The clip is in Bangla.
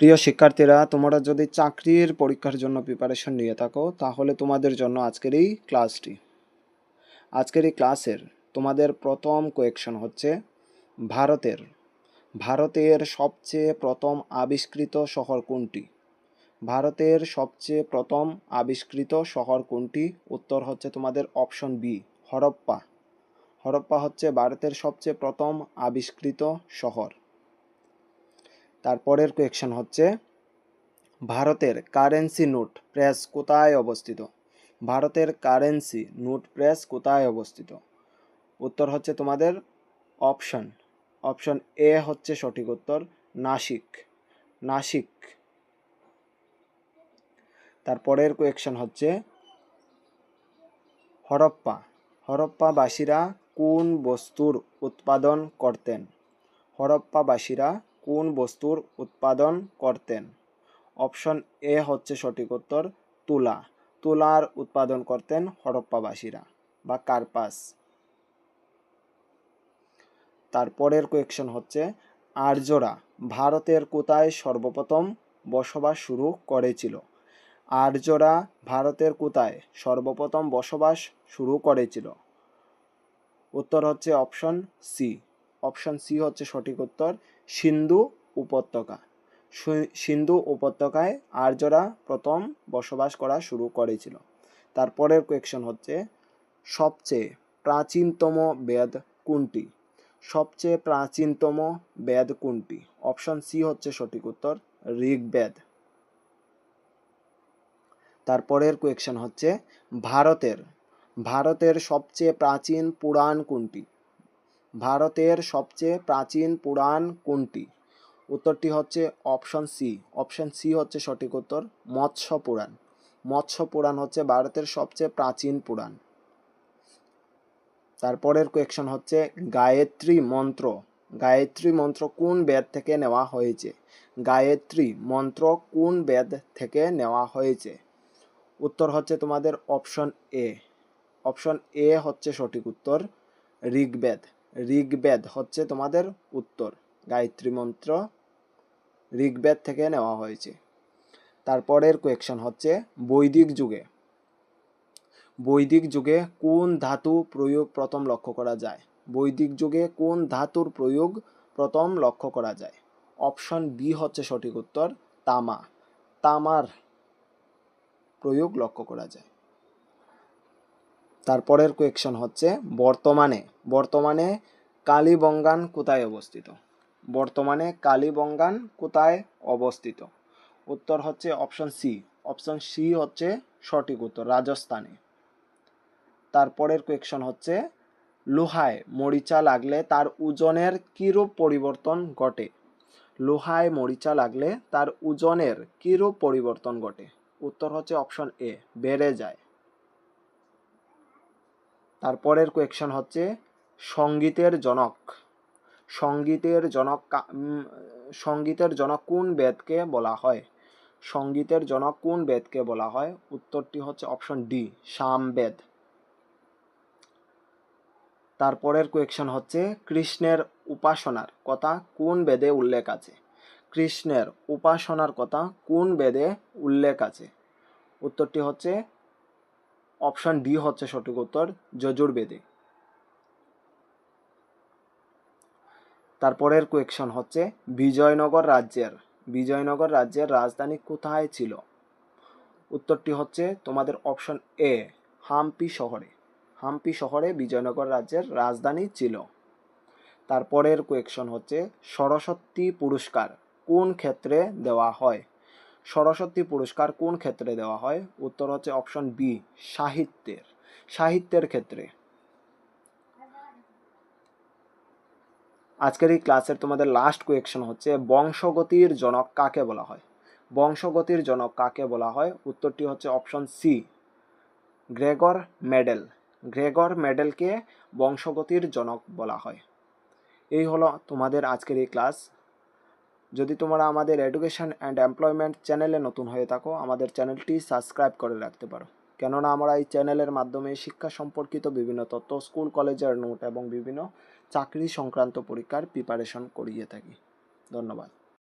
প্রিয় শিক্ষার্থীরা, তোমরা যদি চাকরির পরীক্ষার জন্য প্রিপারেশন নিয়ে থাকো তাহলে তোমাদের জন্য আজকের এই ক্লাসটি। আজকের এই ক্লাসের তোমাদের প্রথম কোয়েকশন হচ্ছে ভারতের সবচেয়ে প্রথম আবিষ্কৃত শহর কোনটি? ভারতের সবচেয়ে প্রথম আবিষ্কৃত শহর কোনটি? উত্তর হচ্ছে তোমাদের অপশন বি, হরপ্পা। হরপ্পা হচ্ছে ভারতের সবচেয়ে প্রথম আবিষ্কৃত শহর। তারপরের কোয়েকশন হচ্ছে ভারতের কারেন্সি নোট প্রেস কোথায় অবস্থিত? ভারতের কারেন্সি নোট প্রেস কোথায় অবস্থিত? উত্তর হচ্ছে তোমাদের অপশন এ হচ্ছে সঠিক উত্তর, নাসিক। তারপরের কোয়েকশন হচ্ছে হরপ্পাবাসীরা কোন বস্তুর উৎপাদন করতেন? হরপ্পাবাসীরা কোন বস্তুর উৎপাদন করতেন? অপশন এ হচ্ছে সঠিক উত্তর, তুলার উৎপাদন করতেন হরপ্পাবাসীরা বা কার্পাস। তারপরের কোয়েকশন হচ্ছে আর্যরা ভারতের কোথায় সর্বপ্রথম বসবাস শুরু করেছিল? আর্যরা ভারতের কোথায় সর্বপ্রথম বসবাস শুরু করেছিল? উত্তর হচ্ছে অপশন সি হচ্ছে সঠিক উত্তর, সিন্ধু উপত্যকায় আর্যরা প্রথম বসবাস করা শুরু করেছিল। তারপরের কোয়েকশন হচ্ছে সবচেয়ে প্রাচীনতম বেদ কোনটি? সবচেয়ে প্রাচীনতম বেদ কোনটি? অপশন সি হচ্ছে সঠিক উত্তর, ঋগ্বেদ। তারপরের কোয়েকশন হচ্ছে ভারতের সবচেয়ে প্রাচীন পুরাণ কোনটি? ভারতের সবচেয়ে প্রাচীন পুরাণ কোনটি? উত্তরটি হচ্ছে অপশন সি হচ্ছে সঠিক উত্তর, মৎস্য পুরাণ হচ্ছে ভারতের সবচেয়ে প্রাচীন পুরাণ। তারপরের কোয়েকশন হচ্ছে গায়ত্রী মন্ত্র কোন বেদ থেকে নেওয়া হয়েছে? গায়ত্রী মন্ত্র কোন বেদ থেকে নেওয়া হয়েছে? উত্তর হচ্ছে তোমাদের অপশন এ হচ্ছে সঠিক উত্তর, ঋগ্বেদ হচ্ছে তোমাদের উত্তর। গায়ত্রী মন্ত্র ঋগ্বেদ থেকে নেওয়া হয়েছে। তারপরের কোয়েকশন হচ্ছে বৈদিক যুগে কোন ধাতু প্রয়োগ প্রথম লক্ষ্য করা যায়? বৈদিক যুগে কোন ধাতুর প্রয়োগ প্রথম লক্ষ্য করা যায়? অপশন বি হচ্ছে সঠিক উত্তর, তামার প্রয়োগ লক্ষ্য করা যায়। তারপরের কোয়েকশন হচ্ছে বর্তমানে কালীবঙ্গান কোথায় অবস্থিত? বর্তমানে কালীবঙ্গান কোথায় অবস্থিত? উত্তর হচ্ছে অপশন সি হচ্ছে সঠিক উত্তর, রাজস্থানে। তারপরের কোয়েকশন হচ্ছে লোহায় মরিচা লাগলে তার ওজনের কিরূপ পরিবর্তন ঘটে? লোহায় মরিচা লাগলে তার ওজনের কিরূপ পরিবর্তন ঘটে? উত্তর হচ্ছে অপশন এ, বেড়ে যায়। তারপরের কোয়েকশন হচ্ছে সঙ্গীতের জনক কোন বেদকে বলা হয়? সঙ্গীতের জনক কোন বেদকে বলা হয়? উত্তরটি হচ্ছে অপশন ডি, সামবেদ। তারপরের কোয়েকশন হচ্ছে কৃষ্ণের উপাসনার কথা কোন বেদে উল্লেখ আছে? কৃষ্ণের উপাসনার কথা কোন বেদে উল্লেখ আছে? উত্তরটি হচ্ছে অপশন ডি হচ্ছে সঠিক উত্তর, যজুর্বেদে। তারপরের কোয়েকশন হচ্ছে বিজয়নগর রাজ্যের রাজধানী কোথায় ছিল? উত্তরটি হচ্ছে তোমাদের অপশন এ, হাম্পি শহরে বিজয়নগর রাজ্যের রাজধানী ছিল। তারপরের কোয়েকশন হচ্ছে সরস্বতী পুরস্কার কোন ক্ষেত্রে দেওয়া হয়? সরস্বতী পুরস্কার কোন ক্ষেত্রে দেওয়া হয়? উত্তর হচ্ছে অপশন বি, সাহিত্যের ক্ষেত্রে। আজকের এই ক্লাসের তোমাদের লাস্ট কোয়েকশন হচ্ছে বংশগতির জনক কাকে বলা হয়? বংশগতির জনক কাকে বলা হয়? উত্তরটি হচ্ছে অপশন সি, গ্রেগর মেডেলকে বংশগতির জনক বলা হয়। এই হলো তোমাদের আজকের এই ক্লাস। যদি তোমরা আমাদের এডুকেশন অ্যান্ড এমপ্লয়মেন্ট চ্যানেলে নতুন হয়ে থাকো, আমাদের চ্যানেলটি সাবস্ক্রাইব করে রাখতে পারো, কেননা আমরা এই চ্যানেলের মাধ্যমে শিক্ষা সম্পর্কিত বিভিন্ন তথ্য, স্কুল কলেজের নোট এবং বিভিন্ন চাকরি সংক্রান্ত পরীক্ষার প্রিপারেশন করিয়ে থাকি। ধন্যবাদ।